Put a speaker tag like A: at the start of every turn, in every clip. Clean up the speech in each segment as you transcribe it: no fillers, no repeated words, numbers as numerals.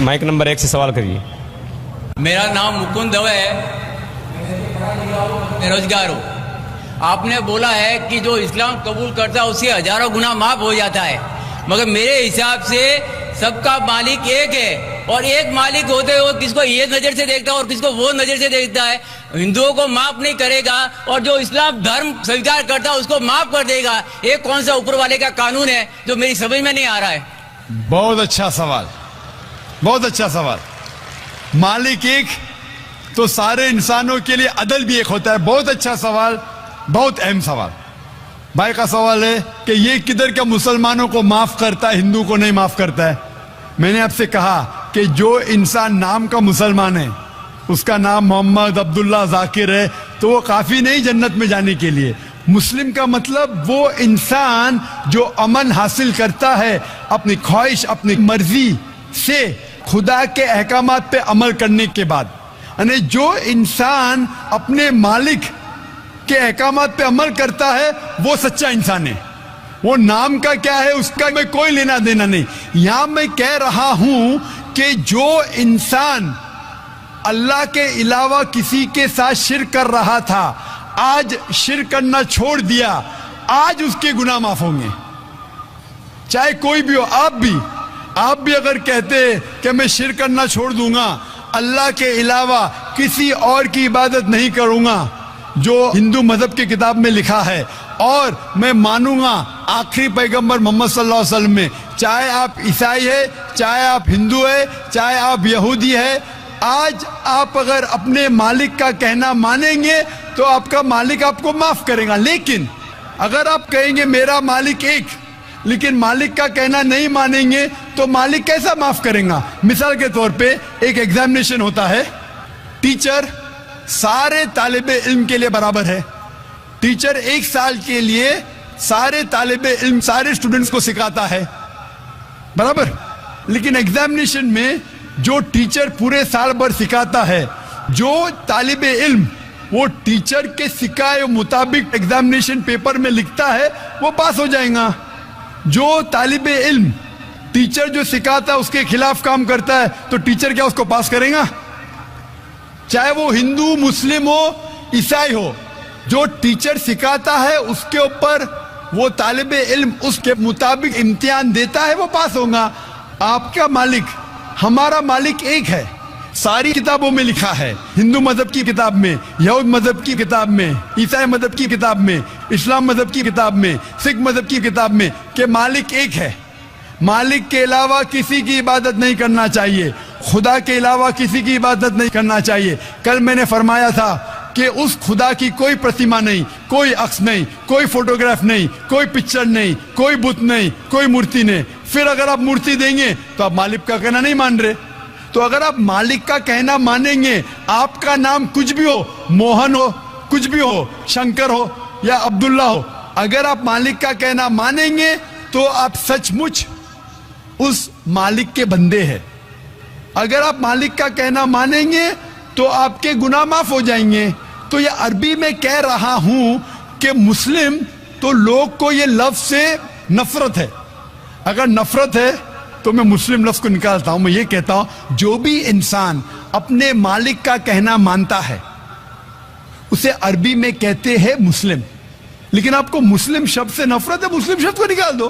A: Mic number 1 سے سوال کریے.
B: میرا نام مکند دو ہے، بے روزگار ہوں. آپ نے بولا ہے کہ جو اسلام قبول کرتا ہے اس کے ہزاروں گناہ معاف ہو جاتا ہے، مگر میرے حساب سے سب کا مالک ایک ہے، اور ایک مالک ہوتے ہوئے کس کو یہ نظر سے دیکھتا ہے اور کس کو وہ نظر سے دیکھتا ہے. ہندوؤں کو معاف نہیں کرے گا اور جو اسلام دھرم سویکار کرتا ہے اس کو معاف کر دے گا. یہ کون سا اوپر والے کا قانون ہے جو میری سمجھ میں نہیں آ رہا ہے؟
C: بہت اچھا سوال، بہت اچھا سوال. مالک ایک تو سارے انسانوں کے لیے عدل بھی ایک ہوتا ہے. بہت اچھا سوال، بہت اہم سوال. بھائی کا سوال ہے کہ یہ کدھر کا مسلمانوں کو معاف کرتا ہے، ہندو کو نہیں معاف کرتا ہے. میں نے آپ سے کہا کہ جو انسان نام کا مسلمان ہے، اس کا نام محمد عبداللہ ذاکر ہے، تو وہ کافی نہیں جنت میں جانے کے لیے. مسلم کا مطلب وہ انسان جو امن حاصل کرتا ہے اپنی خواہش، اپنی مرضی سے خدا کے احکامات پہ عمل کرنے کے بعد. یعنی جو انسان اپنے مالک کے احکامات پہ عمل کرتا ہے وہ سچا انسان ہے. وہ نام کا کیا ہے اس کا میں کوئی لینا دینا نہیں. یہاں میں کہہ رہا ہوں کہ جو انسان اللہ کے علاوہ کسی کے ساتھ شرک کر رہا تھا، آج شرک کرنا چھوڑ دیا، آج اس کے گناہ معاف ہوں گے. چاہے کوئی بھی ہو. آپ بھی اگر کہتے کہ میں شرک کرنا چھوڑ دوں گا، اللہ کے علاوہ کسی اور کی عبادت نہیں کروں گا جو ہندو مذہب کی کتاب میں لکھا ہے، اور میں مانوں گا آخری پیغمبر محمد صلی اللہ علیہ وسلم میں، چاہے آپ عیسائی ہے، چاہے آپ ہندو ہے، چاہے آپ یہودی ہے، آج آپ اگر اپنے مالک کا کہنا مانیں گے تو آپ کا مالک آپ کو معاف کرے گا. لیکن اگر آپ کہیں گے میرا مالک ایک، لیکن مالک کا کہنا نہیں مانیں گے تو مالک کیسا معاف کریں گا؟ مثال کے طور پہ ایک ایگزامینیشن ہوتا ہے، ٹیچر سارے طالب علم کے لیے برابر ہے. ٹیچر 1 سال کے لیے سارے طالب علم، سارے اسٹوڈنٹس کو سکھاتا ہے، برابر. لیکن ایگزامینیشن میں جو ٹیچر پورے سال بھر سکھاتا ہے، جو طالب علم وہ ٹیچر کے سکھائے مطابق ایگزامینیشن پیپر میں لکھتا ہے وہ پاس ہو جائے گا. جو طالب علم ٹیچر جو سکھاتا ہے اس کے خلاف کام کرتا ہے تو ٹیچر کیا اس کو پاس کرے گا؟ چاہے وہ ہندو، مسلم ہو، عیسائی ہو، جو ٹیچر سکھاتا ہے اس کے اوپر وہ طالب علم اس کے مطابق امتحان دیتا ہے، وہ پاس ہوگا. آپ کا مالک، ہمارا مالک ایک ہے. ساری کتابوں میں لکھا ہے، ہندو مذہب کی کتاب میں، یہود مذہب کی کتاب میں، عیسائی مذہب کی کتاب میں، اسلام مذہب کی کتاب میں، سکھ مذہب کی کتاب میں کہ مالک ایک ہے. مالک کے علاوہ کسی کی عبادت نہیں کرنا چاہیے، خدا کے علاوہ کسی کی عبادت نہیں کرنا چاہیے. کل میں نے فرمایا تھا کہ اس خدا کی کوئی پرتیما نہیں، کوئی عکس نہیں، کوئی فوٹوگراف نہیں، کوئی پکچر نہیں، کوئی بت نہیں، کوئی مورتی نہیں. پھر اگر آپ مورتی دیں گے تو آپ مالک کا کہنا نہیں مان رہے. تو اگر آپ مالک کا کہنا مانیں گے، آپ کا نام کچھ بھی ہو، موہن ہو، کچھ بھی ہو، شنکر ہو یا عبداللہ ہو، اگر آپ مالک کا کہنا مانیں گے تو آپ سچ مچ اس مالک کے بندے ہیں. اگر آپ مالک کا کہنا مانیں گے تو آپ کے گناہ معاف ہو جائیں گے. تو یہ عربی میں کہہ رہا ہوں کہ مسلم تو لوگ کو یہ لفظ سے نفرت ہے. اگر نفرت ہے تو میں مسلم لفظ کو نکالتا ہوں. میں یہ کہتا ہوں جو بھی انسان اپنے مالک کا کہنا مانتا ہے اسے عربی میں کہتے ہیں مسلم. لیکن آپ کو مسلم شبد سے نفرت ہے، مسلم شبد کو نکال دو.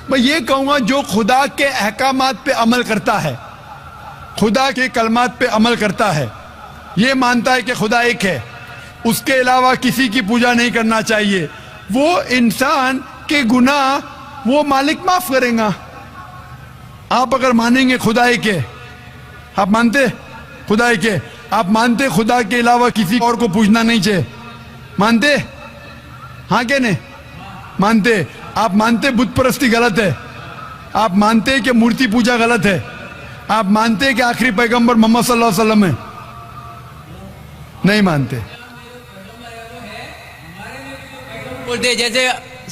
C: میں یہ کہوں گا جو خدا کے احکامات پہ عمل کرتا ہے، خدا کے کلمات پہ عمل کرتا ہے، یہ مانتا ہے کہ خدا ایک ہے، اس کے علاوہ کسی کی پوجا نہیں کرنا چاہیے، وہ انسان کے گناہ وہ مالک معاف کریں گا. آپ اگر مانیں گے خدا ایک ہے، آپ مانتے خدا ایک ہے، آپ مانتے خدا کے علاوہ کسی اور کو پوجنا نہیں چاہیے، مانتے؟ ہاں کہ نہیں مانتے؟ آپ مانتے بت پرستی غلط ہے، آپ مانتے کہ مورتی پوجا غلط ہے، آپ مانتے کہ آخری پیغمبر محمد صلی اللہ علیہ وسلم ہے؟ نہیں مانتے.
B: بولتے جیسے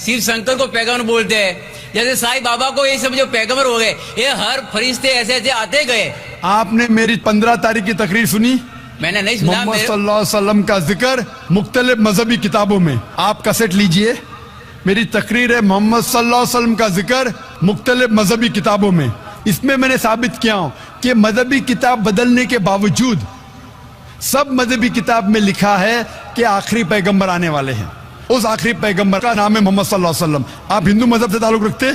B: شیو شنکر کو پیغمبر بولتے ہیں، جیسے سائی بابا کو یہ سب جو پیغمبر ہو گئے، یہ ہر فرشتے ایسے ایسے آتے گئے.
C: آپ نے میری 15 تاریخ کی تقریر سنی؟
B: میں نے نہیں سنا.
C: محمد صلی اللہ علیہ وسلم کا ذکر مختلف مذہبی کتابوں میں، آپ کیسٹ لیجئے، میری تقریر ہے محمد صلی اللہ علیہ وسلم کا ذکر مختلف مذہبی کتابوں میں. اس میں نے ثابت کیا ہوں کہ مذہبی کتاب بدلنے کے باوجود سب مذہبی کتاب میں لکھا ہے کہ آخری پیغمبر آنے والے ہیں. اس آخری پیغمبر کا نام ہے محمد صلی اللہ علیہ وسلم. آپ ہندو مذہب سے تعلق رکھتے؟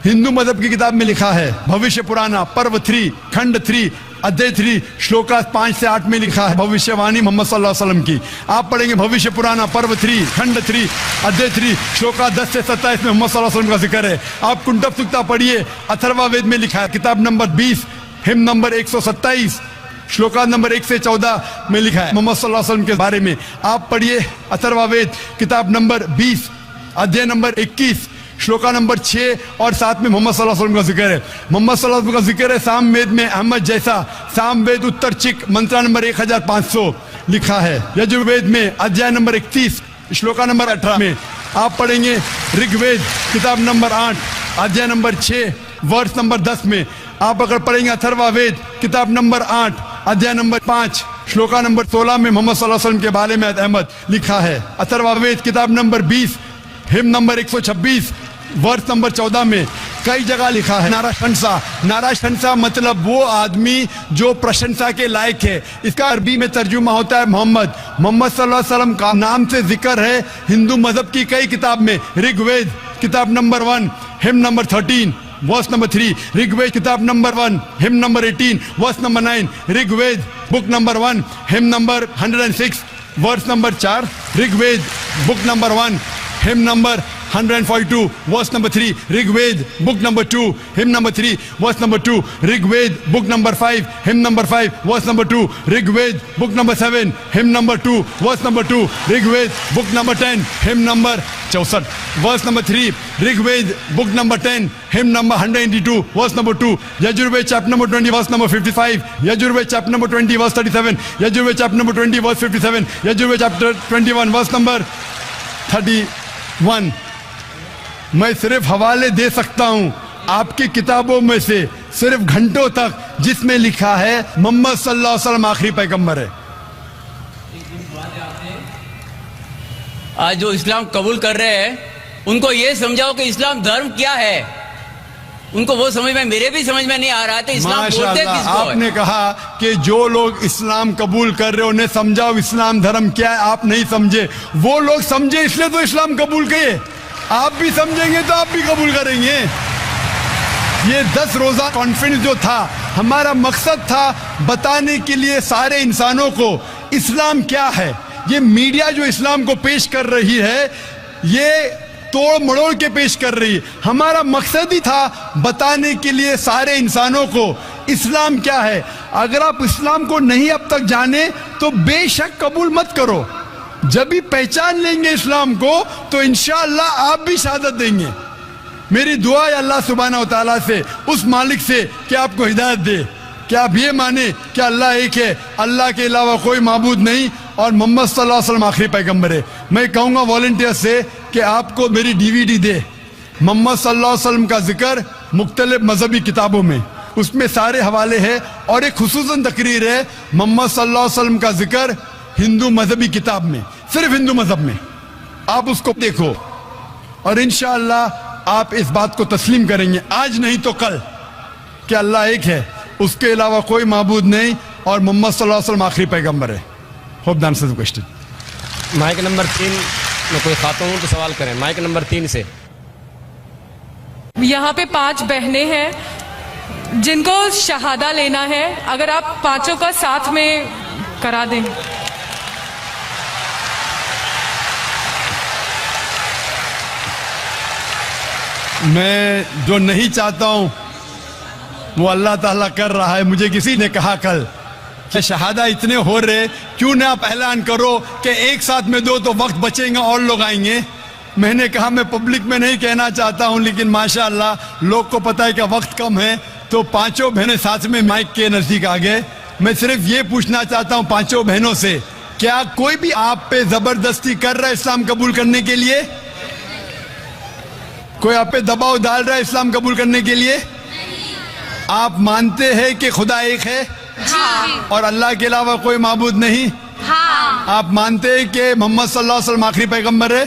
C: ہندو مذہب کی کتاب میں لکھا ہے بھوشیہ پرانا پرو 3 کھنڈ 3 ادھیے 3 شلوکا 5 سے 8 میں لکھا ہے بھوشیہ وانی محمد صلی اللہ علیہ وسلم کی. آپ پڑھیں گے بھوشیہ پرانا پرو 3 کھنڈ 3 ادھیے 3 شلوکا 10 سے 27 میں محمد صلی اللہ علیہ وسلم کا ذکر ہے. آپ کنڈب سکتا پڑھیے اتھروا وید میں لکھا ہے کتاب نمبر 20 ہم نمبر 127 شلوکا نمبر 1 سے 14 میں لکھا ہے محمد صلی اللہ علیہ وسلم کے بارے میں. آپ پڑھیے اتھروا وید کتاب نمبر 20 ادھیے نمبر 21 شلوکا نمبر 6 اور 7 میں محمد صلی اللہ علیہ وسلم کا ذکر ہے. محمد صلی اللہ علیہ وسلم کا ذکر ہے سام وید میں احمد جیسا سام وید اتر چک منترا نمبر 1500 لکھا ہے. یجروید میں ادھیائے نمبر 31 شلوکا نمبر 18 میں. آپ پڑھیں گے رگ وید کتاب نمبر 8 ادھیائے نمبر 6 ورس نمبر 10 میں. آپ اگر پڑھیں گے اتھروا وید کتاب نمبر 8 ادھیائے نمبر 5 شلوکا نمبر 16 میں محمد صلی اللہ علیہ وسلم کے بارے میں احمد لکھا ہے. اتھروا وید کتاب نمبر 20 ہم نمبر 126 ورس نمبر 14 میں کئی جگہ لکھا ہے ناراشنسا. ناراشنسا مطلب وہ آدمی جو پرشنسا کے لائق ہے. اس کا عربی میں ترجمہ ہوتا ہے محمد. محمد صلی اللہ علیہ وسلم کا نام سے ذکر ہے ہندو مذہب کی کئی کتاب میں. رگ وید کتاب نمبر 1 ہم number 13 verse number 3 Rig Veda کتاب نمبر 1 ہم number 18 verse number 9 Rig Veda book number 1 ہم number 106 verse number 4 Rig Veda book number 1 ہم number 142 verse number 3 Rig Ved book number 2 hymn number 3 verse number 2 Rig Ved book number 5 hymn number 5 verse number 2 Rig Ved book number 7 hymn number 2 verse number 2 Rig Ved book number 10 hymn number 64 verse number 3 Rig Ved book number 10 hymn number 182 verse number 2 Yajurved chapter number 20 verse number 55 Yajurved chapter number 20 verse 37 Yajurved chapter number 20 verse 57 Yajurved chapter 21 verse number 31. میں صرف حوالے دے سکتا ہوں آپ کی کتابوں میں سے صرف گھنٹوں تک جس میں لکھا ہے محمد صلی اللہ علیہ وسلم آخری پیغمبر ہے.
B: آج جو اسلام قبول کر رہے ہیں ان کو یہ سمجھاؤ کہ اسلام دھرم کیا ہے. ان کو وہ سمجھ میں میرے بھی سمجھ میں نہیں آ رہا تھا اسلام بولتے کس کو.
C: آپ نے کہا کہ جو لوگ اسلام قبول کر رہے انہیں سمجھاؤ اسلام دھرم کیا ہے. آپ نہیں سمجھے, وہ لوگ سمجھے اس لیے تو اسلام قبول کیے. آپ بھی سمجھیں گے تو آپ بھی قبول کریں گے. یہ 10 روزہ کانفرنس جو تھا ہمارا مقصد تھا بتانے کے لیے سارے انسانوں کو اسلام کیا ہے. یہ میڈیا جو اسلام کو پیش کر رہی ہے یہ توڑ مڑوڑ کے پیش کر رہی ہے. ہمارا مقصد ہی تھا بتانے کے لیے سارے انسانوں کو اسلام کیا ہے. اگر آپ اسلام کو نہیں اب تک جانے تو بے شک قبول مت کرو. جب بھی پہچان لیں گے اسلام کو تو انشاءاللہ آپ بھی شہادت دیں گے. میری دعا ہے اللہ سبحانہ و تعالیٰ سے, اس مالک سے کہ آپ کو ہدایت دے کہ آپ یہ مانیں کہ اللہ ایک ہے, اللہ کے علاوہ کوئی معبود نہیں اور محمد صلی اللہ علیہ وسلم آخری پیغمبر ہے. میں کہوں گا والنٹیئر سے کہ آپ کو میری DVD دے محمد صلی اللہ علیہ وسلم کا ذکر مختلف مذہبی کتابوں میں, اس میں سارے حوالے ہیں اور ایک خصوصاً تقریر ہے محمد صلی اللہ علیہ وسلم کا ذکر ہندو مذہبی کتاب میں, صرف ہندو مذہب میں. آپ اس کو دیکھو اور انشاءاللہ آپ اس بات کو تسلیم کریں گے آج نہیں تو کل کہ اللہ ایک ہے, اس کے علاوہ کوئی معبود نہیں اور محمد صلی اللہ علیہ وسلم آخری پیغمبر ہے. ہوپ دان سے کوشچن.
A: مائک نمبر 3 میں کوئی خاتون تو سوال کریں. مائک نمبر 3 سے.
D: یہاں پہ 5 بہنیں ہیں جن کو شہادہ لینا ہے, اگر آپ پانچوں کا ساتھ میں کرا دیں.
C: میں جو نہیں چاہتا ہوں وہ اللہ تعالیٰ کر رہا ہے. مجھے کسی نے کہا کل کہ شہادہ اتنے ہو رہے کیوں نہ آپ اعلان کرو کہ ایک ساتھ میں دو تو وقت بچیں گا اور لوگ آئیں گے. میں نے کہا میں پبلک میں نہیں کہنا چاہتا ہوں لیکن ماشاءاللہ لوگ کو پتہ ہے کہ وقت کم ہے تو 5 بہنیں ساتھ میں مائک کے نزدیک آ گئے. میں صرف یہ پوچھنا چاہتا ہوں 5 بہنوں سے, کیا کوئی بھی آپ پہ زبردستی کر رہا ہے اسلام قبول کرنے کے لیے؟ کوئی آپ پہ دباؤ ڈال رہا ہے اسلام قبول کرنے کے لیے؟ آپ مانتے ہیں کہ خدا ایک ہے اور اللہ کے علاوہ کوئی معبود نہیں؟ آپ مانتے ہیں کہ محمد صلی اللہ علیہ وسلم آخری پیغمبر ہے؟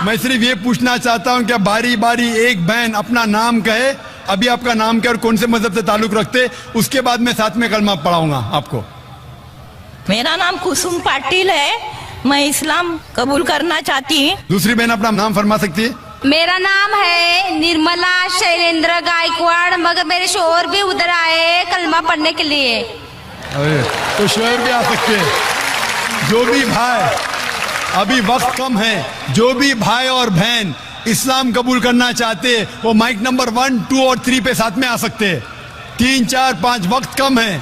C: میں صرف یہ پوچھنا چاہتا ہوں کہ باری باری ایک بہن اپنا نام کہے ابھی آپ کا نام کیا اور کون سے مذہب سے تعلق رکھتے, اس کے بعد میں ساتھ میں کلمہ پڑھاؤں گا آپ کو.
E: میرا نام کسم پاٹل ہے, میں اسلام قبول کرنا چاہتی ہوں.
C: دوسری بہن اپنا نام فرما سکتی ہے؟
F: میرا نام ہے نرملا شیلیندر گائیکواڑ, مگر میرے شوہر بھی ادھر آئے کلمہ پڑھنے کے لیے.
C: تو شوہر بھی آ سکتے ہیں. جو بھی بھائی, ابھی وقت کم ہے, جو بھی بھائی اور بہن اسلام قبول کرنا چاہتے وہ مائک نمبر 1, 2 اور 3 پہ ساتھ میں آ سکتے. 3, 4, 5 وقت کم ہے.